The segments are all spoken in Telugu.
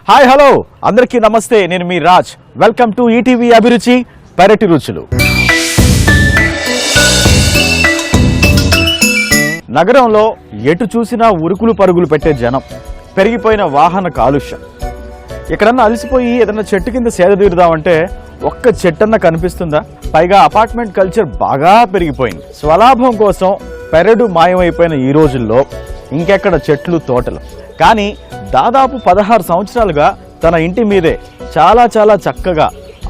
హాయ్ హలో అందరికీ నమస్తే, నేను మీ రాజ్. వెల్కమ్ టు ఈటీవీ అభిరుచి పెరటి రుచులు. నగరంలో ఎటు చూసినా ఉరుకులు పరుగులు పెట్టే జనం, పెరిగిపోయిన వాహన కాలుష్యం. ఎక్కడన్నా అలసిపోయి ఏదన్నా చెట్టు కింద సేద తీరుదామంటే ఒక్క చెట్టన్నా కనిపిస్తుందా? పైగా అపార్ట్మెంట్ కల్చర్ బాగా పెరిగిపోయింది. స్వలాభం కోసం పెరడు మాయమైపోయిన ఈ రోజుల్లో ఇంకెక్కడ చెట్లు తోటలు. కానీ దాదాపు 16 సంవత్సరాలుగా తన ఇంటి మీదే చాలా చక్కగా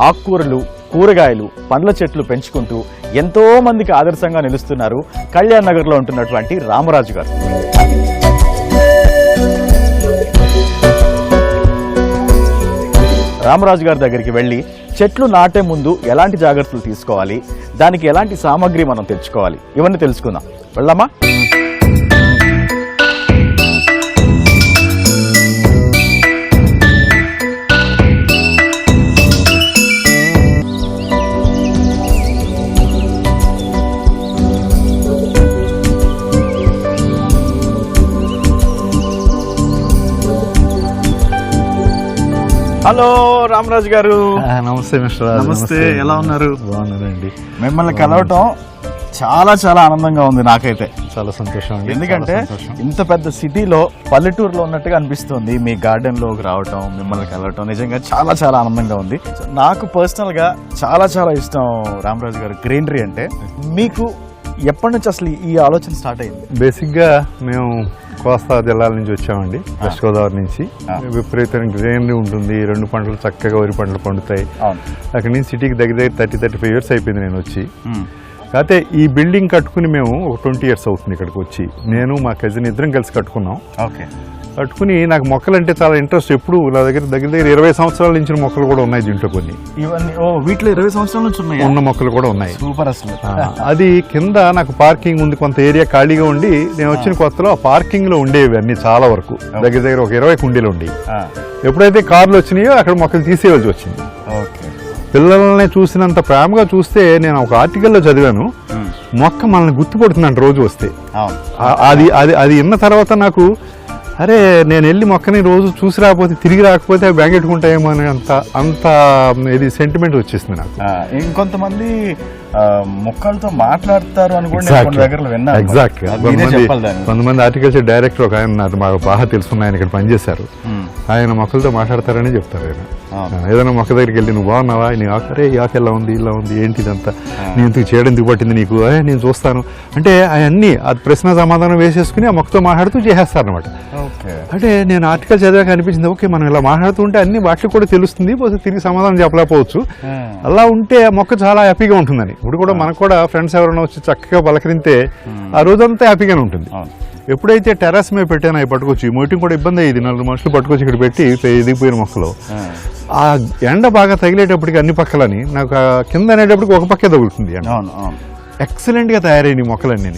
ఆకుకూరలు, కూరగాయలు, పండ్ల చెట్లు పెంచుకుంటూ ఎంతో మందికి ఆదర్శంగా నిలుస్తున్నారు కళ్యాణ్ నగర్లో ఉంటున్నటువంటి రామరాజు గారు. రామరాజు గారి దగ్గరికి వెళ్ళి చెట్లు నాటే ముందు ఎలాంటి జాగ్రత్తలు తీసుకోవాలి, దానికి ఎలాంటి సామాగ్రి మనం తెచ్చుకోవాలి, ఇవన్నీ తెలుసుకుందాం. వెళ్దామా? హలో రామరాజు గారు. నమస్తే మిస్టర్ రాజు. నమస్తే, ఎలా ఉన్నారు? బాగున్నానండి. మిమ్మల్ని కలవటం చాలా ఆనందంగా ఉంది నాకైతే. చాలా సంతోషం. ఎందుకంటే ఇంత పెద్ద సిటీలో పల్లెటూరులో ఉన్నట్టుగా అనిపిస్తుంది. మీ గార్డెన్ లోకి రావటం, మిమ్మల్ని కలవటం నిజంగా చాలా ఆనందంగా ఉంది. నాకు పర్సనల్ గా చాలా ఇష్టం రామరాజు గారు గ్రీనరీ అంటే. మీకు ఎప్పటి నుంచి అసలు ఈ ఆలోచన స్టార్ట్ అయింది? బేసిక్ గా మేము కోస్తా జిల్లాల నుంచి వచ్చామండి, వెస్ట్ గోదావరి నుంచి. విపరీతమైన గ్రీనరీ ఉంటుంది, 2 పంటలు చక్కగా వరి పంటలు పండుతాయి. అక్కడి నుంచి సిటీకి దగ్గర 30-35 ఇయర్స్ అయిపోయింది నేను వచ్చి. కాకపోతే ఈ బిల్డింగ్ కట్టుకుని మేము ఒక 20 ఇయర్స్ అవుతుంది ఇక్కడికి వచ్చి. నేను మా కజిన్ ఇద్దరం కలిసి కట్టుకున్నాం. కట్టుకుని నాకు మొక్కలంటే చాలా ఇంట్రెస్ట్. ఎప్పుడు నా దగ్గర 20 సంవత్సరాల నుంచి మొక్కలు కూడా ఉన్నాయి దీంట్లో. కొన్ని వీటిలో 20 సంవత్సరాల నుంచి ఉన్న మొక్కలు కూడా ఉన్నాయి. సూపర్ అసలు. అది కింద నాకు పార్కింగ్ ఉంది, కొంత ఏరియా ఖాళీగా ఉండి నేను వచ్చిన కొత్తలో ఆ పార్కింగ్ లో ఉండేవి అన్ని చాలా వరకు. దగ్గర ఒక 20 కుండీలు ఉండి, ఎప్పుడైతే కార్లు వచ్చినాయో అక్కడ మొక్కలు తీసేయవలసి వచ్చింది. పిల్లల్ని చూసినంత ప్రేమగా చూస్తే నేను ఒక ఆర్టికల్లో చదివాను, మొక్క మనల్ని గుర్తుపడుతుందంట రోజు వస్తే. అది విన్న తర్వాత నాకు అరే నేను వెళ్ళి మొక్కని రోజు చూసి రాకపోతే, తిరిగి రాకపోతే అవి బ్యాంకెట్టుకుంటాయేమో అని అంత ఇది సెంటిమెంట్ వచ్చేసింది నాకు. ఇంకొంతమంది మొక్కలతో మాట్లాడతారు అని ఎగ్జాక్ట్. కొంతమంది హార్టికల్చర్ డైరెక్టర్ ఒక ఆయన నాకు బాగా తెలుసుకున్న ఆయన ఇక్కడ పనిచేశారు. ఆయన మొక్కలతో మాట్లాడతారని చెప్తారు. ఆయన ఏదైనా మొక్క దగ్గరికి వెళ్ళి నువ్వు బాగున్నావా, నీ ఆకరే ఈ ఆకు ఇలా ఉంది ఇలా ఉంది ఏంటి ఇదంతా, నేను ఎందుకు చేయడం ఎందుకు పట్టింది నీకు, నేను చూస్తాను అంటే అవన్నీ అది ప్రశ్న సమాధానం వేసేసుకుని ఆ మొక్కతో మాట్లాడుతూ చేసేస్తారు అనమాట. అంటే నేను ఆర్టికల్ చదివాక అనిపించింది, ఓకే మనం ఇలా మాట్లాడుతుంటే అన్ని వాటికి కూడా తెలుస్తుంది, తిరిగి సమాధానం చెప్పలేకపోవచ్చు. అలా ఉంటే ఆ మొక్క చాలా హ్యాపీగా ఉంటుందని. ఇప్పుడు కూడా మనకు కూడా ఫ్రెండ్స్ ఎవరైనా వచ్చి చక్కగా పలకరింతే ఆ రోజంతా హ్యాపీగానే ఉంటుంది. ఎప్పుడైతే టెర్రస్ మీద పెట్టానో అవి పట్టుకొచ్చి మీటింగ్ కూడా ఇబ్బంది అయ్యింది, 4 మనుషులు పట్టుకొచ్చి ఇక్కడ పెట్టి ఎదిగిపోయిన మొక్కలు ఆ ఎండ బాగా తగిలేటప్పటికి అన్ని పక్కలని నాకు కింద అనేటప్పటికి ఒక పక్కే తగులుతుంది. ఎక్సలెంట్ గా తయారైన మొక్కలన్నీ.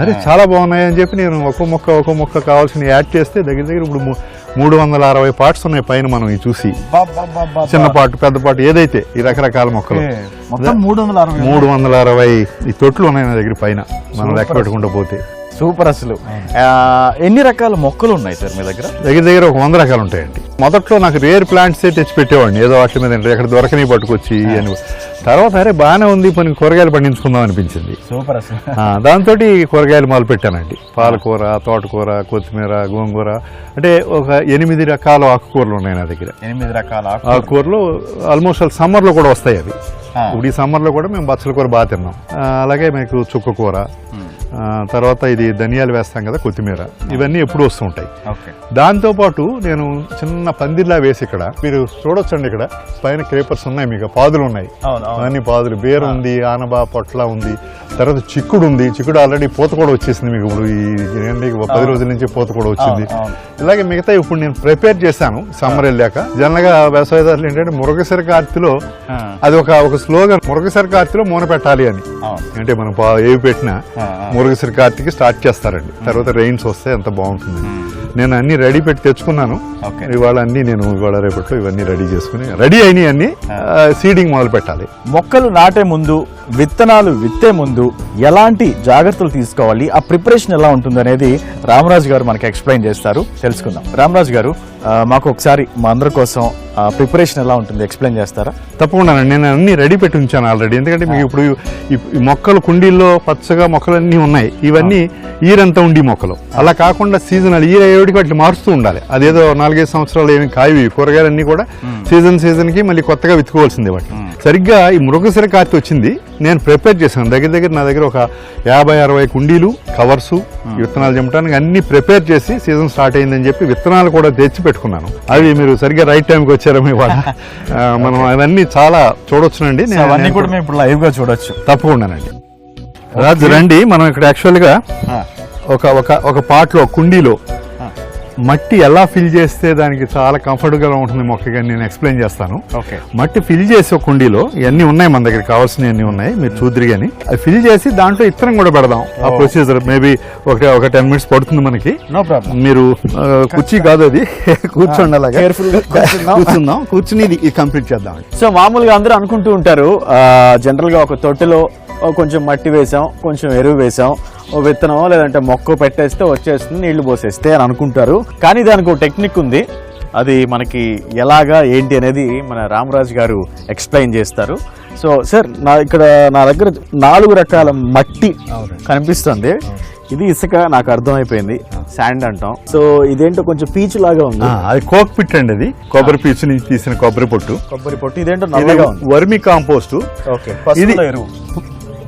అరే చాలా బాగున్నాయి అని చెప్పి నేను ఒక్కో మొక్క కావాల్సిన యాడ్ చేస్తే దగ్గర ఇప్పుడు 360 పార్ట్స్ ఉన్నాయి పైన. మనం ఈ చూసి చిన్న పాటు పెద్ద పాటు ఏదైతే ఈ రకరకాల మొక్కలు 360 ఈ తొట్లు ఉన్నాయి నా దగ్గర పైన, మనం లెక్క పెట్టుకుంటూ పోతే. సూపర్ అసలు. ఎన్ని రకాల మొక్కలు ఉన్నాయి సార్ మీ దగ్గర? దగ్గర ఒక 100 రకాలు ఉంటాయండి. మొదట్లో నాకు రేర్ ప్లాంట్సే తెచ్చి పెట్టేవాడిని, ఏదో వాటి మీద ఎక్కడ దొరకని పట్టుకొచ్చి అని. తర్వాత అరే బాగానే ఉంది, కొన్ని కూరగాయలు పండించుకుందాం అనిపించింది. సూపర్ అసలు. దాంతో కూరగాయలు మొదలు పెట్టానండి. పాలకూర, తోటకూర, కొత్తిమీర, గోంగూర, అంటే ఒక 8 రకాల ఆకుకూరలు ఉన్నాయి నా దగ్గర. 8 రకాల ఆకుకూరలు ఆల్మోస్ట్ సమ్మర్ లో కూడా వస్తాయి అవి. ఇప్పుడు ఈ సమ్మర్ లో కూడా మేము బచ్చల కూర బాగా తిన్నాం. అలాగే మీకు చుక్క కూర, తర్వాత ఇది ధనియాలు వేస్తాం కదా, కొత్తిమీర, ఇవన్నీ ఎప్పుడు వస్తూ ఉంటాయి. దాంతోపాటు నేను చిన్న పందిర్లా వేసి ఇక్కడ మీరు చూడొచ్చండి, ఇక్కడ పైన క్రేపర్స్ ఉన్నాయి, మీకు పాదులు ఉన్నాయి, అన్ని పాదులు, బీర ఉంది, ఆనబా పొట్ల ఉంది, తర్వాత చిక్కుడు ఉంది. చిక్కుడు ఆల్రెడీ పూత కూడా వచ్చేసింది మీకు. ఇప్పుడు ఈ 10 రోజుల నుంచి పూత కూడా వచ్చింది. ఇలాగే మిగతా ఇప్పుడు నేను ప్రిపేర్ చేశాను సమ్మర్ వెళ్ళాక. జనరల్ గా వ్యవసాయదారులు ఏంటంటే మురగసిర కార్తీలో అది ఒక స్లోగన్, మురగసిర కార్తీలో మూన పెట్టాలి అని. అంటే మనం ఏవి పెట్టినా మురగసిర కార్తీకి స్టార్ట్ చేస్తారండి, తర్వాత రెయిన్స్ వస్తే ఎంత బాగుంటుంది. నేను అన్ని రెడీ పెట్టి తెచ్చుకున్నాను. ఇవాళ అన్ని నేను ఇవాళ రేపట్లో ఇవన్నీ రెడీ చేసుకుని రెడీ అయినాయి అన్ని సీడింగ్ మొదలు పెట్టాలి. మొక్కలు నాటే ముందు, విత్తనాలు విత్తే ముందు ఎలాంటి జాగ్రత్తలు తీసుకోవాలి, ఆ ప్రిపరేషన్ ఎలా ఉంటుంది అనేది రామరాజు గారు మనకి ఎక్స్ప్లెయిన్ చేస్తారు, తెలుసుకుందాం. రామరాజు గారు, మాకు ఒకసారి మా అందరి కోసం ప్రిపరేషన్ ఎలా ఉంటుంది ఎక్స్ప్లెయిన్ చేస్తారా? తప్పకుండా నేను అన్ని రెడీ పెట్టి ఉంచాను ఆల్రెడీ. ఎందుకంటే మీకు ఇప్పుడు ఈ మొక్కలు కుండీల్లో పచ్చగా మొక్కలు అన్నీ ఉన్నాయి. ఇవన్నీ ఈరంతా ఉండి మొక్కలు. అలా కాకుండా సీజనల్ ఈర ఏడికి వాటిని మారుస్తూ ఉండాలి. అదేదో 4-5 సంవత్సరాలు ఏమి కాయవి కూరగాయలన్నీ కూడా సీజన్కి మళ్ళీ కొత్తగా విత్తుకోవాల్సిందే వాటిని. సరిగ్గా ఈ మృగశిర కార్తె వచ్చింది, నేను ప్రిపేర్ చేశాను. దగ్గర నా దగ్గర ఒక 50-60 కుండీలు, కవర్సు, విత్తనాలు చెమ్మటానికి అన్ని ప్రిపేర్ చేసి సీజన్ స్టార్ట్ అయిందని చెప్పి విత్తనాలు కూడా తెచ్చి పెట్టుకున్నాను. అవి మీరు సరిగ్గా రైట్ టైంకి వచ్చారు మీ వాళ్ళ. మనం అవన్నీ చాలా చూడొచ్చునండి. అవన్నీ కూడా మేము ఇప్పుడు లైవ్ గా చూడొచ్చు. తప్పకుండానండి. రాజు రండి, మనం ఇక్కడ యాక్చువల్గా ఒక పాట్లో కుండీలో మట్టి ఎలా ఫిల్ చేస్తే దానికి చాలా కంఫర్టబుల్గా ఉంటుంది మొక్కగా నేను ఎక్స్ప్లెయిన్ చేస్తాను. మట్టి ఫిల్ చేసి ఒక కుండీలో ఇవన్నీ ఉన్నాయి, మన దగ్గర కావాల్సినవి ఉన్నాయి, మీరు చూద్దరు. కానీ అది ఫిల్ చేసి దాంట్లో ఇత్తనం కూడా పెడదాం. ఆ ప్రొసీజర్ మేబీ ఒక 10 minutes పడుతుంది మనకి. No problem. మీరు కుర్చీ కాదు అది, కూర్చోండి, అలాగే కూర్చుందాం. కూర్చుని ఇది కంప్లీట్ చేద్దాం. సో మామూలుగా అందరూ అనుకుంటూ ఉంటారు, జనరల్ గా ఒక తొట్టెలో కొంచెం మట్టి వేసాం, కొంచెం ఎరువు వేసాం, ఓ విత్తనం లేదంటే మొక్క పెట్టేస్తే వచ్చేస్తుంది, నీళ్లు పోసేస్తే అని అనుకుంటారు. కానీ దానికి ఒక టెక్నిక్ ఉంది. అది మనకి ఎలాగా ఏంటి అనేది మన రామరాజు గారు ఎక్స్ప్లెయిన్ చేస్తారు. సో సార్, నా దగ్గర 4 రకాల మట్టి కనిపిస్తుంది. ఇది ఇసుక, నాకు అర్థమైపోయింది, శాండ్ అంటాం. సో ఇదేంటో కొంచెం పీచు లాగా ఉంది. అది కోక్ పిట్ అండి, అది కొబ్బరి పీచు నుంచి తీసిన కొబ్బరి పొట్టు. ఇదేంటో వర్మి కాంపోస్ట్. ఇది ఎరువు,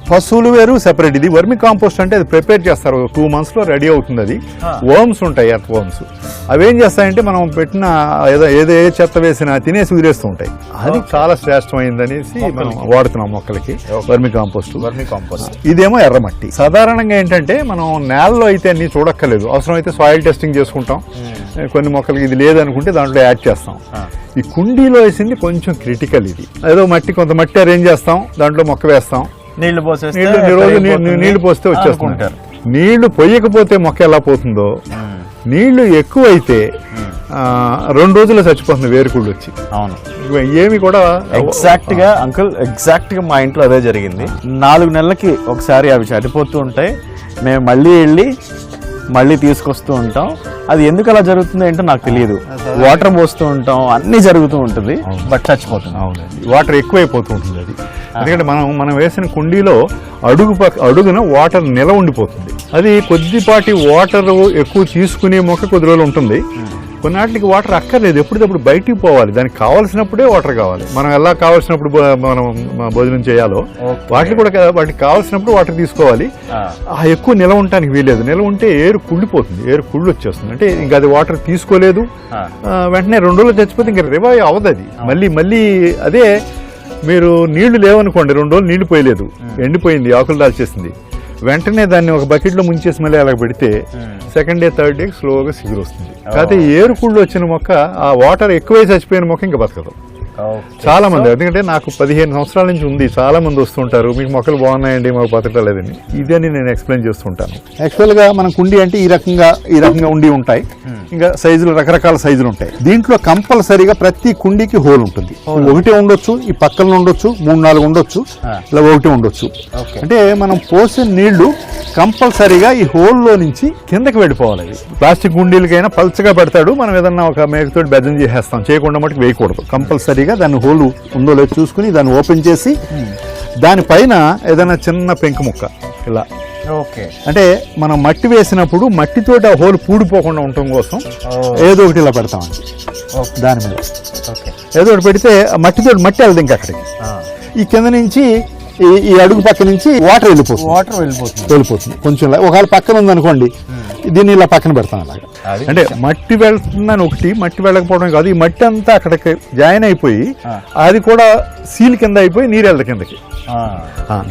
పశువులు వేరు సెపరేట్. ఇది వర్మి కాంపోస్ట్ అంటే అది ప్రిపేర్ చేస్తారు, 2 months లో రెడీ అవుతుంది. అది వర్మ్స్ ఉంటాయి, ఎర్త్ వర్మ్స్. అవి ఏం చేస్తాయంటే మనం పెట్టిన ఏ చెత్త వేసినా తినేసి వదిలేస్తూ ఉంటాయి. అది చాలా శ్రేష్టమైందనేసి మనం వాడుతున్నాం మొక్కలకి వర్మి కాంపోస్ట్. ఇదేమో ఎర్రమట్టి. సాధారణంగా ఏంటంటే మనం నేలలో అయితే అన్ని చూడక్కర్లేదు, అవసరమైతే సాయిల్ టెస్టింగ్ చేసుకుంటాం. కొన్ని మొక్కలకి ఇది లేదనుకుంటే దాంట్లో యాడ్ చేస్తాం. ఈ కుండీలో వేసింది కొంచెం క్రిటికల్. ఇది ఏదో కొంత మట్టి అరేంజ్ చేస్తాం, దాంట్లో మొక్క వేస్తాం, నీళ్లు పోస్తే వచ్చేస్తుంటారు. నీళ్లు పోయకపోతే మొక్క ఎలా పోతుందో, నీళ్లు ఎక్కువైతే 2 రోజుల్లో చచ్చిపోతుంది వేరుకుళ్ళు వచ్చి. అవును, ఏమి కూడా ఎగ్జాక్ట్ గా అంకుల్, ఎగ్జాక్ట్ గా మా ఇంట్లో అదే జరిగింది. 4 నెలలకి ఒకసారి అవి చనిపోతూ ఉంటాయి. మేము మళ్ళీ తీసుకొస్తూ ఉంటాం. అది ఎందుకు అలా జరుగుతుందో ఏంటో నాకు తెలియదు. వాటర్ పోస్తూ ఉంటాం, అన్ని జరుగుతూ ఉంటుంది, బట్ చచ్చిపోతుంది. అవునండి, వాటర్ ఎక్కువైపోతూ ఉంటుంది. అది ఎందుకంటే మనం వేసిన కుండీలో అడుగున వాటర్ నిల ఉండిపోతుంది. అది కొద్దిపాటి వాటర్ ఎక్కువ తీసుకునే మొక్క కొద్ది రోజులు ఉంటుంది. కొన్నాటికి వాటర్ అక్కర్లేదు, ఎప్పటికప్పుడు బయటికి పోవాలి. దానికి కావాల్సినప్పుడే వాటర్ కావాలి. మనం ఎలా కావాల్సినప్పుడు మనం భోజనం చేయాలో వాటికి కావాల్సినప్పుడు వాటర్ తీసుకోవాలి. ఎక్కువ నిల ఉండటానికి వీలేదు. నిల ఉంటే ఏరు కుళ్ళిపోతుంది, ఏరు కుళ్ళు వచ్చేస్తుంది. అంటే ఇంకా అది వాటర్ తీసుకోలేదు, వెంటనే 2 రోజులు చచ్చిపోతే ఇంకా రివైవ్ అవ్వదు. అది మళ్ళీ అదే మీరు నీళ్లు లేవనుకోండి, 2 రోజులు నీళ్లు పోయలేదు, ఎండిపోయింది, ఆకులు దాల్చేసింది, వెంటనే దాన్ని ఒక బకెట్లో ముంచేసి మళ్ళీ అలా పెడితే సెకండ్ డే థర్డ్ డే స్లోగా సిగురు వస్తుంది. కాకపోతే ఏరుకుళ్ళు వచ్చిన మొక్క, ఆ వాటర్ ఎక్కువై చచ్చిపోయిన మొక్క ఇంకా బతకదు. చాలా మంది, ఎందుకంటే నాకు 15 సంవత్సరాల నుంచి ఉంది, చాలా మంది వస్తుంటారు, మీకు మొక్కలు బాగున్నాయండి, మాకు బతకలేదని. ఇదని నేను ఎక్స్ప్లెయిన్ చేస్తుంటాను. యాక్చువల్ గా మన కుండీ అంటే ఈ రకంగా ఉండి ఉంటాయి. ఇంకా సైజులు రకరకాల సైజులు ఉంటాయి. దీంట్లో కంపల్సరీగా ప్రతి కుండీకి హోల్ ఉంటుంది. ఒకటే ఉండొచ్చు, ఈ పక్కన ఉండొచ్చు, 3-4 ఉండొచ్చు, ఇలా ఒకటే ఉండొచ్చు. అంటే మనం పోసిన నీళ్లు కంపల్సరీగా ఈ హోల్లో నుంచి కిందకి వెళ్ళిపోవాలి. ప్లాస్టిక్ కుండీలకైనా పల్చగా పెడతాడు, మనం ఏదన్నా ఒక మేకతోటి బెజ్జం చేసేస్తాం, చేయకుండా మటుకు వేయకూడదు. కంపల్సరీగా దాన్ని హోల్ ఉందో లేదో చూసుకుని దాన్ని ఓపెన్ చేసి దానిపైన ఏదైనా చిన్న పెంకు ముక్క ఇలా, అంటే మనం మట్టి వేసినప్పుడు మట్టితోటి ఆ హోల్ పూడిపోకుండా ఉండటం కోసం ఏదో ఒకటి ఇలా పెడతామండి. దాని మీద ఏదో ఒకటి పెడితే మట్టి వెళ్తుంది ఇంకా అక్కడికి. ఈ కింద నుంచి ఈ అడుగు పక్క నుంచి వాటర్ వెళ్ళిపోతుంది. కొంచెం ఒకవేళ పక్కన ఉందనుకోండి, దీన్ని ఇలా పక్కన పెడతాం. అలాగా అంటే మట్టి వెళ్తుందని ఒకటి, మట్టి వెళ్ళకపోవడం కాదు, ఈ మట్టి అంతా అక్కడికి జాయిన్ అయిపోయి అది కూడా సీల్ కింద అయిపోయి నీరు వెళ్ళదు కిందకి.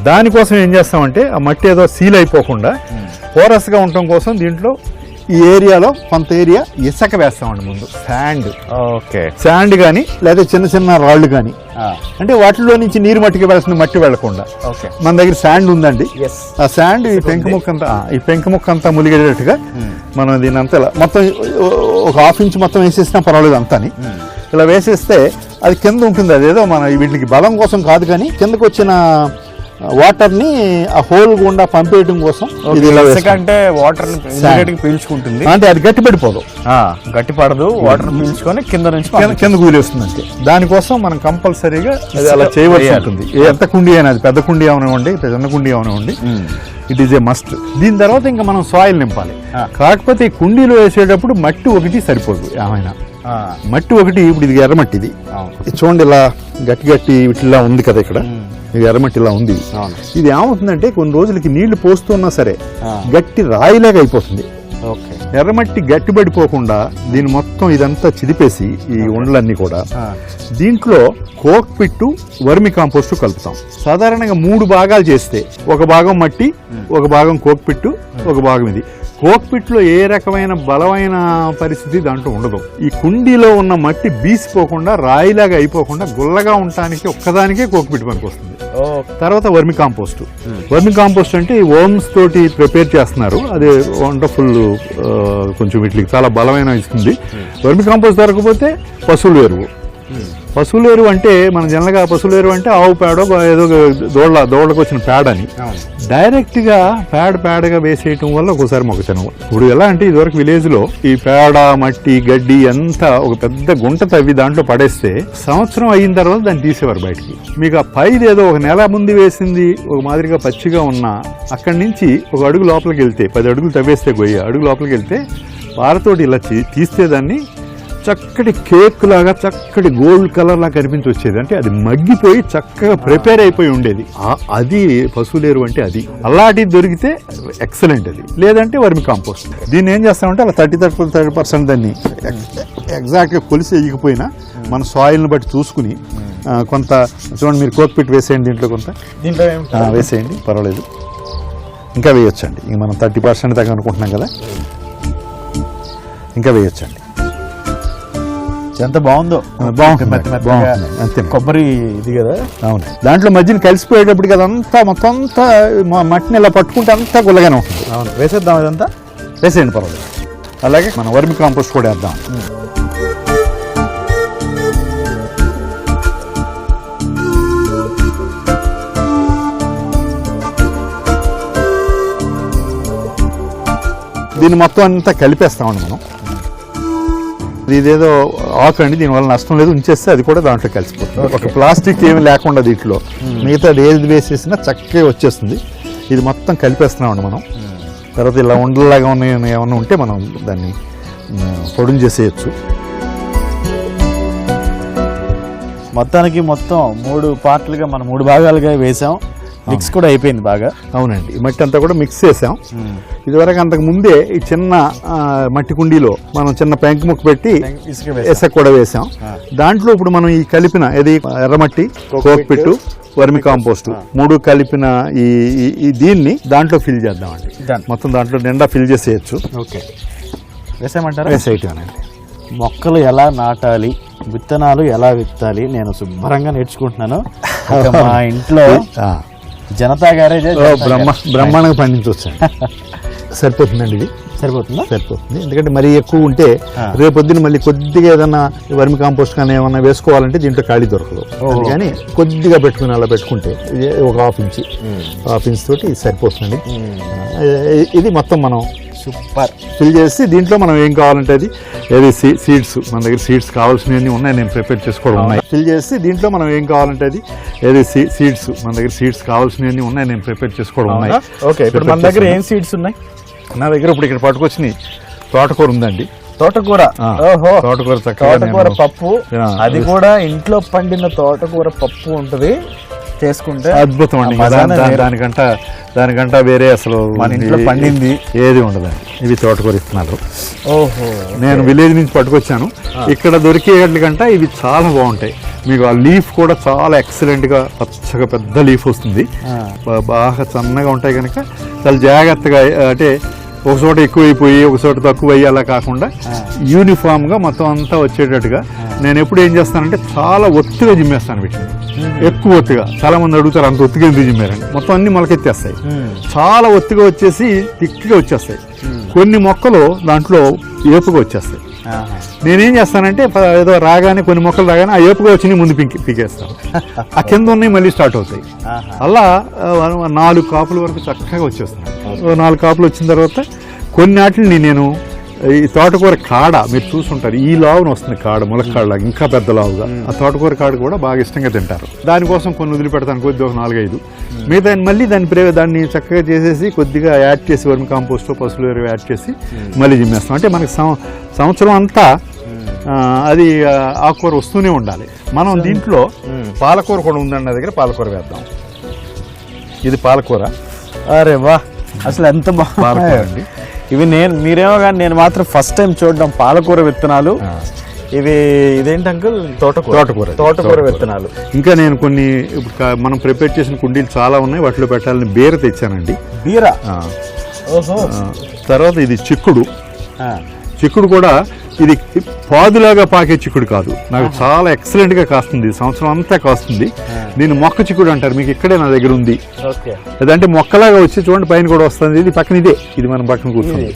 దానికోసం ఏం చేస్తామంటే ఆ మట్టి ఏదో సీల్ అయిపోకుండా పోరస్గా ఉండటం కోసం దీంట్లో ఈ ఏరియాలో కొంత ఏరియా ఇసుక వేస్తామండి ముందు. శాండ్ కానీ లేదా చిన్న రాళ్ళు కానీ, అంటే వాటిలో నుంచి నీరు మట్టికి వెళ్ళాల్సిన మట్టి వెళ్లకుండా. మన దగ్గర శాండ్ ఉందండి, ఆ శాండ్ ఈ పెంకు ముక్క అంతా ములిగేటట్టుగా మనం దీని అంతా మొత్తం ఒక 1/2 ఇంచ్ మొత్తం వేసేసినా పర్వాలేదు అంతాని. ఇలా వేసేస్తే అది కింద ఉంటుంది. అదేదో మన వీటికి బలం కోసం కాదు, కానీ కిందకు వచ్చిన వాటర్ని ఆ హోల్ గుండా పంపేయడం కోసం ఇది ఇలా వేస్తాం. అంటే వాటర్ పీల్చుకుంటుంది, అంటే అది గట్టిపడిపోదు, గట్టి పడదు, వాటర్ పీల్చుకొని కింద నుంచి కింద కూలేస్తుంది అంతే. దానికోసం మనం కంపల్సరీగా అది అలా చేయవలసి ఉంటుంది. ఎంత కుండీ అయినా, అది పెద్ద కుండీ అవనివ్వండి, చిన్న కుండీ అవనివ్వండి, ఇట్ ఈస్ ఏ మస్ట్. దీని తర్వాత ఇంకా మనం సాయిల్ నింపాలి. కాకపోతే ఈ కుండీలో వేసేటప్పుడు మట్టి ఒకటి సరిపోదు, ఏమైనా మట్టి ఒకటి. ఇప్పుడు ఇది ఎర్రమట్టి, ఇది చూడండి ఇలా గట్టి గట్టి ఇట్లా ఉంది కదా, ఇక్కడ ఇది ఎర్రమట్టి ఇలా ఉంది. ఇది ఏమవుతుందంటే కొన్ని రోజులకి నీళ్లు పోస్తున్నా సరే గట్టి రాయిలాగా అయిపోతుంది. ఎర్రమట్టి గట్టిపడిపోకుండా దీని మొత్తం ఇదంతా చిదిపేసి ఈ ఉండలన్నీ కూడా దీంట్లో కోక్ పిట్టు, వర్మి కాంపోస్ట్ కలుపుతాం. సాధారణంగా 3 భాగాలు చేస్తే ఒక భాగం మట్టి, ఒక భాగం కోక్ పిట్టు, ఒక భాగం ఇది. కోక్ పిట్లో ఏ రకమైన బలమైన పరిస్థితి దాంట్లో ఉండదు. ఈ కుండీలో ఉన్న మట్టి బీసిపోకుండా రాయిలాగా అయిపోకుండా గుల్లగా ఉండటానికి ఒక్కదానికే కోక్ పిట్ పనికి వస్తుంది. తర్వాత వర్మి కాంపోస్ట్. వర్మి కాంపోస్ట్ అంటే ఈ వర్మ్స్ తోటి ప్రిపేర్ చేస్తున్నారు, అది వండర్ఫుల్, కొంచెం వీటికి చాలా బలమైన ఇస్తుంది. వర్మి కాంపోస్ట్ దొరకకపోతే పశువుల ఎరువు. పశువుల ఎరువు అంటే మన జనరల్గా పశువుల ఎరువు అంటే ఆవు పేడో ఏదో దోళ్ళకు వచ్చిన పేడ అని డైరెక్ట్ గా పేడగా వేసేయటం వల్ల ఒకసారి మొక్కచనం. ఇప్పుడు ఎలా అంటే ఇదివరకు విలేజ్ లో ఈ పేడ, మట్టి, గడ్డి అంతా ఒక పెద్ద గుంట తవ్వి దాంట్లో పడేస్తే సంవత్సరం అయిన తర్వాత దాన్ని తీసేవారు బయటికి. మీకు ఆ పైది ఏదో ఒక నెల ముందు వేసింది ఒక మాదిరిగా పచ్చిగా ఉన్నా అక్కడి నుంచి ఒక అడుగు లోపలికి వెళ్తే, 10 అడుగులు తవ్వేస్తే గొయ్యి, అడుగు లోపలికి వెళ్తే పారతోటి ఇలా తీస్తే దాన్ని చక్కటి కేక్ లాగా, చక్కటి గోల్డ్ కలర్ లాగా కనిపించి వచ్చేది. అంటే అది మగ్గిపోయి చక్కగా ప్రిపేర్ అయిపోయి ఉండేది. అది పశువులేరు అంటే అది. అలాంటిది దొరికితే ఎక్సలెంట్. అది లేదంటే వర్మి కాంపోస్ట్. దీన్ని ఏం చేస్తామంటే అలా 30% దాన్ని ఎగ్జాక్ట్గా కొలిసి వేయకపోయినా మన సాయిల్ని బట్టి చూసుకుని కొంత చూడండి, మీరు కోక్ పిట్ వేసేయండి, దీంట్లో కొంత వేసేయండి, పర్వాలేదు, ఇంకా వేయొచ్చండి. ఇంక మనం 30% దాకా అనుకుంటున్నాం కదా, ఇంకా వేయొచ్చండి. ఎంత బాగుందో, బాగుంటుంది అంతే. కొబ్బరి ఇది కదా, అవును. దాంట్లో మధ్యన కలిసిపోయేటప్పటికి అదంతా మొత్తం అంతా మట్టిని ఇలా పట్టుకుంటే అంతా గుల్లగానే ఉంటుంది. అవును, వేసేద్దాం, ఇదంతా వేసేయండి, పర్వాలేదు. అలాగే మనం వర్మి కాంపోస్ట్ కూడా వేద్దాం. దీన్ని మొత్తం అంతా కలిపేస్తామండి మనం. ఇదేదో ఆకు అండి, దీనివల్ల నష్టం లేదు, ఉంచేస్తే అది కూడా దాంట్లో కలిసిపోతుంది. ఒక ప్లాస్టిక్ ఏమి లేకుండా దీంట్లో మిగతా ఏది వేసేసినా చక్కగా వచ్చేస్తుంది. ఇది మొత్తం కలిపేస్తున్నామండి మనం. తర్వాత ఇలా ఉండలాగా ఉన్నాయి ఏమన్నా ఉంటే మనం దాన్ని పొడుం చేసేయచ్చు. మొత్తానికి మొత్తం 3 పార్ట్లుగా మనం 3 భాగాలుగా వేసాం. మిక్స్ కూడా అయిపోయింది బాగా. అవునండి, ఈ మట్టి అంతా కూడా మిక్స్ చేసాం. ఇదివరకు అంతకు ముందే ఈ చిన్న మట్టి కుండీలో మనం చిన్న పెంకు ముక్క పెట్టి ఇసుక కూడా వేసాం. దాంట్లో ఇప్పుడు మనం ఈ కలిపిన ఇది ఎర్రమట్టి, కోక్ పిట్టు, వర్మి కాంపోస్ట్ 3 కలిపిన ఈ దీన్ని దాంట్లో ఫిల్ చేద్దామండి. మొత్తం దాంట్లో నిండా ఫిల్ చేసేయచ్చు. ఓకే, వేసేయమంటారా? వేసేయటమేనండి. మొక్కలు ఎలా నాటాలి, విత్తనాలు ఎలా విత్తాలి నేను శుభ్రంగా నేర్చుకుంటున్నాను. మా ఇంట్లో జనతా గ్యారేజ్ బ్రహ్మాండంగా పండించవచ్చండి. సరిపోతుందండి, ఇది సరిపోతుందా? సరిపోతుంది. ఎందుకంటే మరీ ఎక్కువ ఉంటే రేపొద్దున మళ్ళీ కొద్దిగా ఏదన్నా వర్మి కాంపోస్ట్ కానీ ఏమన్నా వేసుకోవాలంటే దీంట్లో ఖాళీ దొరకదు. కానీ కొద్దిగా పెట్టుకుని అలా పెట్టుకుంటే ఒక హాఫ్ ఇంచ్ తోటి సరిపోతుందండి. ఇది మొత్తం మనం సూపర్ ఫిల్ చేసి దీంట్లో మనం ఏం కావాలంటే అది ఏది సీడ్స్, మన దగ్గర సీడ్స్ కావాల్సినవి ఉన్నాయి, నేను ప్రిపేర్ చేసుకోవడం ఉన్నాయి. ఫిల్ చేసి దీంట్లో మనం ఏం కావాలంటే అది ఏది సీడ్స్, మన దగ్గర సీడ్స్ కావాల్సినవి ఉన్నాయి, నేను ప్రిపేర్ చేసుకోవడం ఉన్నాయి. ఓకే, ఇప్పుడు మన దగ్గర ఏం సీడ్స్ ఉన్నాయి? నా దగ్గర ఇప్పుడు ఇక్కడ పట్టుకొచ్చిన తోటకూర ఉందండి. తోటకూర, తోటకూర పప్పు, అది yes. కూడా ఇంట్లో పండిన తోటకూర పప్పు ఉంటుంది, చేసుకుంటే అద్భుతం అండి. దానికంట వేరే అసలు మన ఇంట్లో పండింది ఏది ఉండదండి. ఇవి తోటకూర ఇస్తున్నారు. ఓహో, నేను విలేజ్ నుంచి పట్టుకొచ్చాను. ఇక్కడ దొరికేట్లకంట ఇవి చాలా బాగుంటాయి. మీకు ఆ లీఫ్ కూడా చాలా ఎక్సలెంట్ గా పచ్చగా పెద్ద లీఫ్ వస్తుంది, బాగా సన్నగా ఉంటాయి. కనుక చాలా జాగ్రత్తగా, అంటే ఒక చోట ఎక్కువైపోయి ఒక చోట తక్కువ అయ్యి అలా కాకుండా యూనిఫామ్ గా మొత్తం అంతా వచ్చేటట్టుగా నేను ఎప్పుడు ఏం చేస్తానంటే చాలా ఒత్తుగా జిమ్మేస్తాను వీటిని. ఎక్కువ ఒత్తుగా, చాలా మంది అడుగుతారు అంత ఒత్తుగా ఎందుకు జిమ్మారని. మొత్తం అన్ని మొలకెత్తేస్తాయి, చాలా ఒత్తుగా వచ్చేసి తిక్కిగా వచ్చేస్తాయి. కొన్ని మొక్కలు దాంట్లో ఏపుగా వచ్చేస్తాయి. నేనేం చేస్తానంటే ఏదో రాగానే కొన్ని మొక్కలు రాగానే ఆ ఏపుగా వచ్చి ముందు పీకేస్తాను. ఆ కింద ఉన్నాయి మళ్ళీ స్టార్ట్ అవుతాయి. అలా 4 కాపుల వరకు చక్కగా వచ్చేస్తున్నాయి. 4 కాపులు వచ్చిన తర్వాత కొన్ని వాటిని నేను ఈ తోటకూర కాడ మీరు చూసుంటారు, ఈ లావును వస్తుంది కాడ, ములక్కాడలాగా ఇంకా పెద్ద లావుగా. ఆ తోటకూర కాడ కూడా బాగా ఇష్టంగా తింటారు. దానికోసం కొన్ని వదిలిపెడతాను, కొద్దిగా ఒక 4-5. మిగతా మళ్ళీ దాన్ని చక్కగా చేసేసి కొద్దిగా యాడ్ చేసి వర్మి కాంపోస్ట్, పశువుల ఎరువు యాడ్ చేసి మళ్ళీ జిమ్మేస్తాం. అంటే మనకి సంవత్సరం అంతా అది ఆకుకూర వస్తూనే ఉండాలి. మనం దీంట్లో పాలకూర కూడా ఉందండి, నా దగ్గర పాలకూర వేద్దాం. ఇది పాలకూర. అరే వా, అసలు ఎంత పాలకూర అండి ఇవి. మీరేమో కానీ నేను మాత్రం ఫస్ట్ టైం చూడడం పాలకూర విత్తనాలు. ఇదేంటి అంకుల్? తోటకూర విత్తనాలు. ఇంకా నేను కొన్ని ఇప్పుడు మనం ప్రిపేర్ చేసిన కుండీలు చాలా ఉన్నాయి, వాటిలో పెట్టాలని బీర తెచ్చానండి. బీర. తర్వాత ఇది చిక్కుడు. చిక్కుడు కూడా ఇది పాదులాగా పాకే చిక్కుడు కాదు, నాకు చాలా ఎక్సలెంట్ గా కాస్తుంది, సంవత్సరం అంతా కాస్తుంది. దీన్ని మొక్క చిక్కుడు అంటారు. మీకు ఇక్కడే నా దగ్గర ఉంది. అదంటే మొక్కలాగా వచ్చి చూడండి, పైన కూడా వస్తుంది. ఇది పక్కన ఇది మనం పక్కన కూర్చోండి.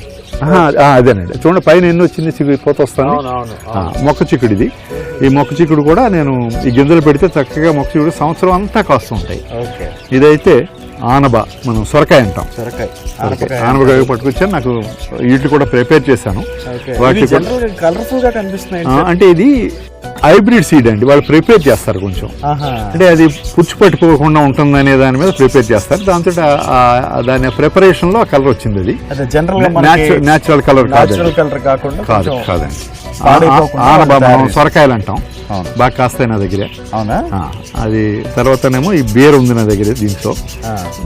అదేనండి, చూడండి పైన ఎన్ని వచ్చింది, పోత వస్తాను. మొక్క చిక్కుడు ఇది. ఈ మొక్క చిక్కుడు కూడా నేను ఈ గింజలు పెడితే చక్కగా మొక్క చిక్కుడు సంవత్సరం అంతా కాస్తుంటాయి. ఇదైతే ఆనబ, మనం సొరకాయ అంటాం. ఆనపకాయ పట్టుకొచ్చాను, నాకు వీటిని కూడా ప్రిపేర్ చేశాను. వాటి కలర్ఫుల్ గా కనిపిస్తున్నాయి. అంటే ఇది హైబ్రిడ్ సీడ్ అండి, వాళ్ళు ప్రిపేర్ చేస్తారు కొంచెం. అంటే అది పుచ్చు పట్టుకోకుండా ఉంటుందనే దాని మీద ప్రిపేర్ చేస్తారు. దాంతో దాని ప్రిపరేషన్ లో కలర్ వచ్చింది. అది న్యాచురల్ కలర్ కాదండి. ఆనబ మనం సొరకాయలు అంటాం, బాగా కాస్తాయి నా దగ్గర. అవునా? అది తర్వాతనేమో ఈ బీర ఉంది నా దగ్గర. దీంట్లో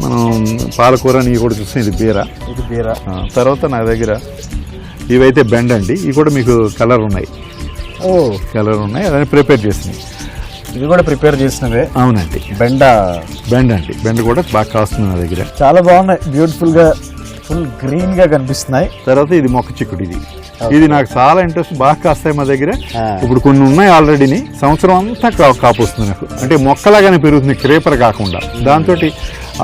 మనం పాలకూర నీ కూడా చూస్తాం, ఇది బీర. తర్వాత నా దగ్గర ఇవైతే బెండ అండి, ఇవి కూడా మీకు కలర్ ఉన్నాయి. అదని ప్రిపేర్ చేసినాయి. ఇది కూడా ప్రిపేర్ చేసినవే? అవునండి. బెండ అండి, బెండ కూడా బాగా కాస్తుంది నా దగ్గర. చాలా బాగున్నాయి, బ్యూటిఫుల్ గా, ఫుల్ గ్రీన్ గా కనిపిస్తున్నాయి. తర్వాత ఇది మొక్క చిక్కుడు. ఇది నాకు చాలా ఇంట్రెస్ట్, బాగా కాస్తాయి మా దగ్గర. ఇప్పుడు కొన్ని ఉన్నాయి ఆల్రెడీని, సంవత్సరం అంతా కాపు వస్తుంది నాకు. అంటే మొక్కలాగానే పెరుగుతుంది, క్రేపర్ కాకుండా. దాంతో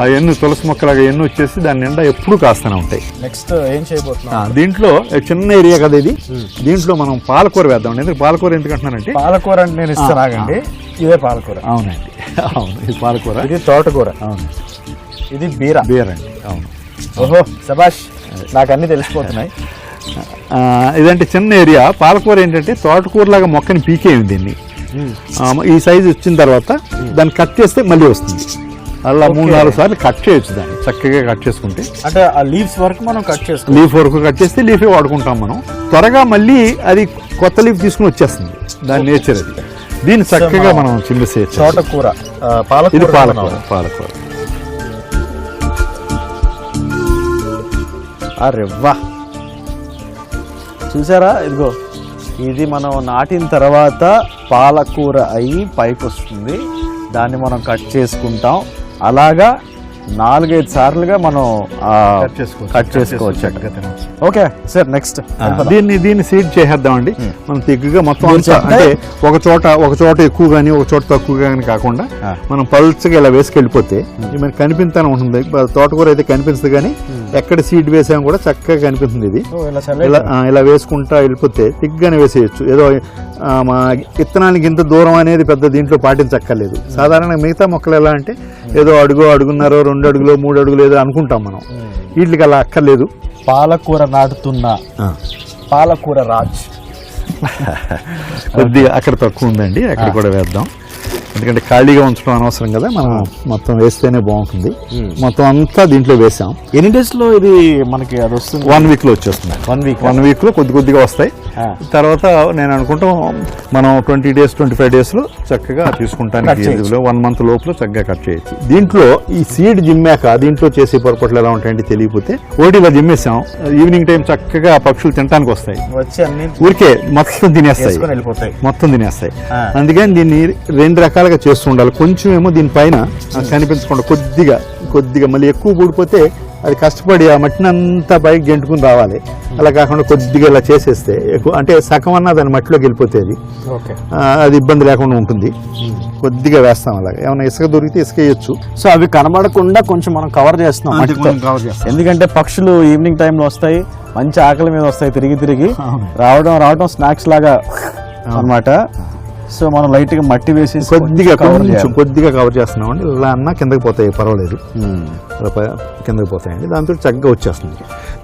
ఆ ఎన్ను తులసి మొక్కలాగా ఎన్ను వచ్చేసి దాని నిండా ఎప్పుడు కాస్తూనే ఉంటాయి. నెక్స్ట్ ఏం చేయబోతున్నాం? దీంట్లో చిన్న ఏరియా కదా ఇది, దీంట్లో మనం పాలకూర వేద్దాం. ఎందుకంటే పాలకూర ఎందుకంటున్నానంటే, పాలకూర అంటే నేను ఇస్తాను. ఇదే పాలకూర. అవునండి, అవును, ఇది పాలకూర. ఇది తోటకూర. అవును. ఇది బీర అండి. అవును. ఓహో, శభాష్, నాకు అన్ని తెలిసిపోతున్నాయి. ఇదంటే చిన్న ఏరియా. పాలకూర ఏంటంటే తోటకూరలాగా మొక్కని పీకేయండి దీన్ని. ఈ సైజు వచ్చిన తర్వాత దాన్ని కట్ చేస్తే మళ్ళీ వస్తుంది. అలా 3-4 సార్లు కట్ చేయొచ్చు దాన్ని, చక్కగా కట్ చేసుకుంటే. అంటే ఆ లీవ్స్ వరకు మనం కట్ చేస్తాం. లీఫ్ వరకు కట్ చేస్తే లీఫే వాడుకుంటాం మనం. త్వరగా మళ్ళీ అది కొత్త లీఫ్ తీసుకుని వచ్చేస్తుంది, దాని నేచర్ అది. దీన్ని చక్కగా మనం చిమ్మిసేయచ్చు. తోటకూర, ఇది పాలకూర. అరెవ్వా, చూసారా? ఇదిగో, ఇది మనం నాటిన తర్వాత పాలకూర అయ్యి పైకి వస్తుంది. దాన్ని మనం కట్ చేసుకుంటాం. అలాగా 4-5 సార్లుగా మనం కట్ చేసుకోవచ్చు. ఓకే సార్, నెక్స్ట్ దీన్ని సీడ్ చేసేద్దామండి. మనం తిగ్గుగా మొత్తం అంటే ఒక చోట ఎక్కువ కానీ ఒక చోట తక్కువ కానీ కాకుండా మనం పల్చగా ఇలా వేసుకెళ్ళిపోతే మనకి కనిపించానే ఉంటుంది. తోటకూర అయితే కనిపిస్తుంది, కానీ ఎక్కడ సీడ్ వేసామో కూడా చక్కగా కనిపిస్తుంది. ఇది ఇలా వేసుకుంటా వెళ్ళిపోతే తిగ్గానే వేసేయచ్చు. ఏదో మా విత్తనానికి ఇంత దూరం అనేది పెద్ద దీంట్లో పాటించక్కర్లేదు. సాధారణంగా మిగతా మొక్కలు ఎలా అంటే ఏదో అడుగున్నరో 2 అడుగులో 3 అడుగులు ఏదో అనుకుంటాం మనం. వీటికి అలా అక్కర్లేదు. పాలకూర నాటుతున్నా పాలకూర రాజ్. కొద్దిగా అక్కడ తక్కువ ఉందండి, అక్కడ కూడా వేద్దాం. ఎందుకంటే ఖాళీగా ఉంచడం అనవసరం కదా, మనం మొత్తం వేస్తేనే బాగుంటుంది. మొత్తం అంతా దీంట్లో వేసాం. ఎన్ని డేస్ లో ఇది మనకి అది వస్తుంది? 1 వీక్ లో వచ్చేస్తుంది. 1 వీక్ లో కొద్దిగా వస్తాయి. తర్వాత నేను అనుకుంటాం మనం 20 days 25 days లో చక్కగా తీసుకుంటానికి 1 month లోపల చక్కగా కట్ చేయొచ్చు. దీంట్లో ఈ సీడ్ జిమ్మాక దీంట్లో చేసే పొరపాట్లు ఎలా ఉంటాయంటే తెలియకపోతే, ఒకటి ఇలా జిమ్మేసాం, ఈవినింగ్ టైం చక్కగా పక్షులు తినడానికి వస్తాయి, ఊరికే మొత్తం తినేస్తాయి. అందుకని దీన్ని 2 రకాలుగా చేస్తూ ఉండాలి. కొంచెం ఏమో దీనిపైన కనిపించకుండా కొద్దిగా మళ్ళీ ఎక్కువ కూడిపోతే అది కష్టపడి ఆ మట్టిని అంతా పైకి గెంటుకుని రావాలి. అలా కాకుండా కొద్దిగా ఇలా చేసేస్తే అంటే సగం అన్నా దాని మట్టిలోకి వెళ్ళిపోతే అది ఇబ్బంది లేకుండా ఉంటుంది. కొద్దిగా వేస్తాం. అలాగే ఏమైనా ఇసుక దొరికితే ఇసుక వేయచ్చు. సో అవి కనబడకుండా కొంచెం మనం కవర్ చేస్తున్నాం. ఎందుకంటే పక్షులు ఈవినింగ్ టైంలో వస్తాయి, మంచి ఆకలి మీద వస్తాయి తిరిగి రావడం స్నాక్స్ లాగా అన్నమాట. సో మనం లైట్ గా మట్టి వేసి కొద్దిగా కవర్ చేస్తున్నాం అండి. ఇలా అన్నా కిందకి పోతాయి, పర్వాలేదు, కిందకి పోతాయండి. దాంతో చక్కగా వచ్చేస్తుంది.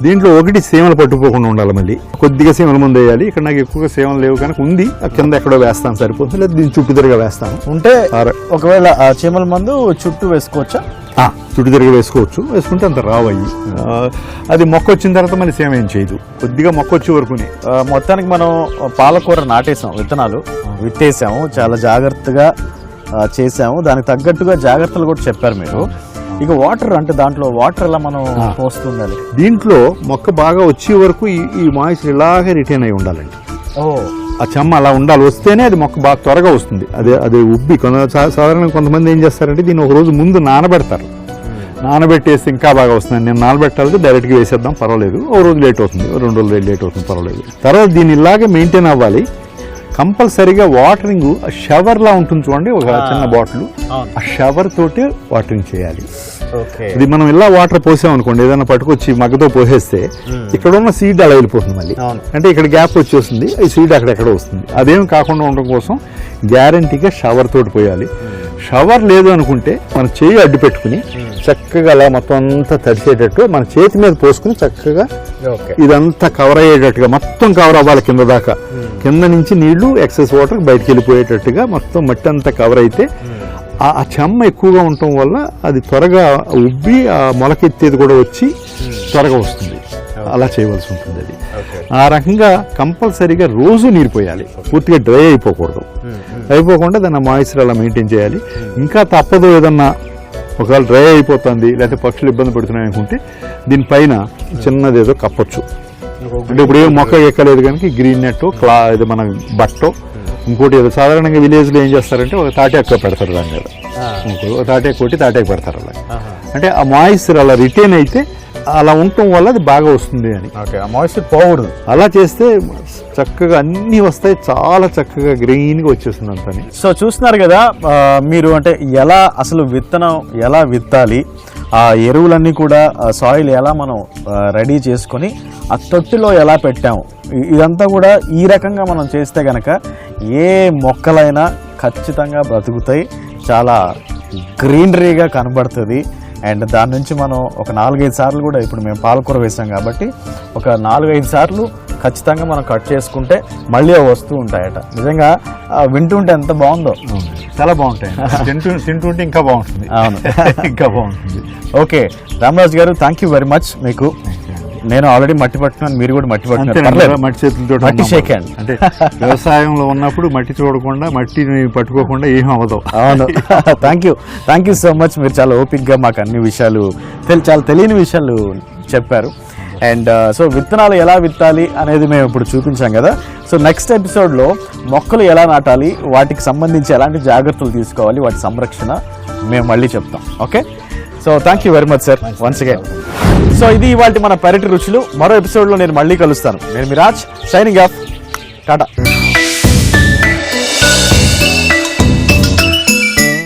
దీంట్లో ఒకటి సీమలు పట్టుకోకుండా ఉండాలి. మళ్ళీ కొద్దిగా సీమల ముందు వేయాలి. ఇక్కడ నాకు ఎక్కువగా సీమలు లేవు కనుక ఉంది, కింద ఎక్కడో వేస్తాను సరిపోతుంది. లేదా దీని చుట్టూ తిరిగా వేస్తాను. ఉంటే ఒకవేళ ఆ చీమల మందు చుట్టూ వేసుకోవచ్చా? చుట్టూ తిరిగి వేసుకోవచ్చు. వేసుకుంటే అంత రావయ్యి. అది మొక్క వచ్చిన తర్వాత మళ్ళీ సేమ్ ఏం చేయదు. కొద్దిగా మొక్క వచ్చే వరకుని. మొత్తానికి మనం పాలకూర నాటేసాం, విత్తనాలు విత్తేసాము, చాలా జాగ్రత్తగా చేసాము. దానికి తగ్గట్టుగా జాగ్రత్తలు కూడా చెప్పారు మీరు. ఇక వాటర్ అంటే దాంట్లో వాటర్ ఎలా మనం పోస్తుండాలి? దీంట్లో మొక్క బాగా వచ్చే వరకు ఈ మాయిశ్చర్ ఇలాగే రిటైన్ అయి ఉండాలండి. ఆ చెమ్మ అలా ఉండాలి. వస్తేనే అది మొక్క బాగా త్వరగా వస్తుంది. అదే ఉబ్బి సాధారణంగా కొంతమంది ఏం చేస్తారంటే దీన్ని ఒక రోజు ముందు నానబెడతారు. నానబెట్టేసి ఇంకా బాగా వస్తుంది. నేను నానబెట్టాలి, డైరెక్ట్గా వేసేద్దాం పర్వాలేదు, ఓ రోజు లేట్ అవుతుంది, 2 రోజులు లేట్ అవుతుంది, పర్వాలేదు. తర్వాత దీన్ని ఇలాగే మెయింటైన్ అవ్వాలి. కంపల్సరీగా వాటరింగ్ షవర్ లా ఉంటుంది చూడండి, ఒక చిన్న బాటిల్, ఆ షవర్ తోటి వాటరింగ్ చేయాలి. ఇది మనం ఇలా వాటర్ పోసామనుకోండి, ఏదైనా పట్టుకొచ్చి మగ్గతో పోసేస్తే ఇక్కడ ఉన్న సీడ్ అలా వెళ్ళిపోతుంది మళ్ళీ. అంటే ఇక్కడ గ్యాప్ వచ్చేస్తుంది, ఈ సీడ్ అక్కడెక్కడ వస్తుంది. అదేం కాకుండా ఉండడం కోసం గ్యారంటీగా షవర్ తోటి పోయాలి. షవర్ లేదు అనుకుంటే మన చేయి అడ్డు పెట్టుకుని చక్కగా అలా మొత్తం అంతా తడిసేటట్టు మన చేతి మీద పోసుకుని చక్కగా ఇదంతా కవర్ అయ్యేటట్టుగా మొత్తం కవర్ అవ్వాలి. కింద దాకా, కింద నుంచి నీళ్లు ఎక్సెస్ వాటర్ బయటకు వెళ్ళిపోయేటట్టుగా మొత్తం మట్టి అంతా కవర్ అయితే ఆ చెమ్మ ఎక్కువగా ఉండటం వల్ల అది త్వరగా ఉబ్బి ఆ మొలకెత్తేది కూడా వచ్చి త్వరగా వస్తుంది. అలా చేయవలసి ఉంటుంది. అది ఆ రకంగా కంపల్సరీగా రోజు నీరు పోయాలి. పూర్తిగా డ్రై అయిపోకూడదు. అయిపోకుండా దాన్ని మాయిశ్చర్ అలా మెయింటైన్ చేయాలి. ఇంకా తప్పదు, ఏదన్నా ఒకవేళ డ్రై అయిపోతుంది లేకపోతే పక్షులు ఇబ్బంది పడుతున్నాయి అనుకుంటే దీనిపైన చిన్నది ఏదో కప్పొచ్చు. అంటే ఇప్పుడు ఏం మొక్క ఎక్కలేదు కనుక గ్రీన్ నెట్ ఇది మన బట్టో ఇంకోటి ఏదో సాధారణంగా విలేజ్లో ఏం చేస్తారంటే ఒక తాటాకు పెడతారు. దాని మీద ఒక తాటాకు కొట్టి తాటాకు పెడతారు. అలా అంటే ఆ మాయిశ్చర్ అలా రిటైన్ అయితే అలా ఉండటం వల్ల అది బాగా వస్తుంది అని. మాయిశ్చర్ పోకూడదు. అలా చేస్తే చక్కగా అన్ని వస్తాయి, చాలా చక్కగా గ్రీన్గా వచ్చేస్తుంది అంతని. సో చూస్తున్నారు కదా మీరు, అంటే ఎలా అసలు విత్తనం ఎలా విత్తాలి, ఆ ఎరువులన్నీ కూడా సాయిల్ ఎలా మనం రెడీ చేసుకొని ఆ తొట్టిలో ఎలా పెట్టాము, ఇదంతా కూడా ఈ రకంగా మనం చేస్తే గనక ఏ మొక్కలైనా ఖచ్చితంగా బ్రతుకుతాయి. చాలా గ్రీనరీగా కనబడుతుంది. అండ్ దాని నుంచి మనం ఒక 4-5 సార్లు కూడా, ఇప్పుడు మేము పాలకూర వేసాం కాబట్టి ఒక 4-5 సార్లు ఖచ్చితంగా మనం కట్ చేసుకుంటే మళ్ళీ వస్తూ ఉంటాయట. నిజంగా వింటుంటే ఎంత బాగుందో, చాలా బాగుంటాయి. తింటుంటే ఇంకా బాగుంటుంది. అవును, ఇంకా బాగుంటుంది. ఓకే రామరాజు గారు, థ్యాంక్ యూ వెరీ మచ్. మీకు నేను ఆల్రెడీ మట్టి పట్టుకున్నాను, మీరు కూడా మట్టి పట్టుకున్నారు. మట్టి చేతులతో మట్టి షేక్ హ్యాండ్. అంటే వ్యవసాయంలో ఉన్నప్పుడు మట్టి చూడకుండా మట్టిని పట్టుకోకుండా ఏం అవ్వదు. అవును, థ్యాంక్ యూ సో మచ్. మీరు చాలా ఓపిక్గా మాకు అన్ని విషయాలు చాలా తెలియని విషయాలు చెప్పారు. అండ్ సో విత్తనాలు ఎలా విత్తాలి అనేది మేము ఇప్పుడు చూపించాం కదా. సో నెక్స్ట్ ఎపిసోడ్లో మొక్కలు ఎలా నాటాలి, వాటికి సంబంధించి ఎలాంటి జాగ్రత్తలు తీసుకోవాలి, వాటి సంరక్షణ మేము మళ్ళీ చెప్తాం. Okay, so thank you very much sir once again. So ఇది ఇవాళ మన పెరటి రుచులు. మరో ఎపిసోడ్లో నేను మళ్ళీ కలుస్తాను. నేను మీ రాజ్, సైనింగ్ ఆఫ్, టాటా.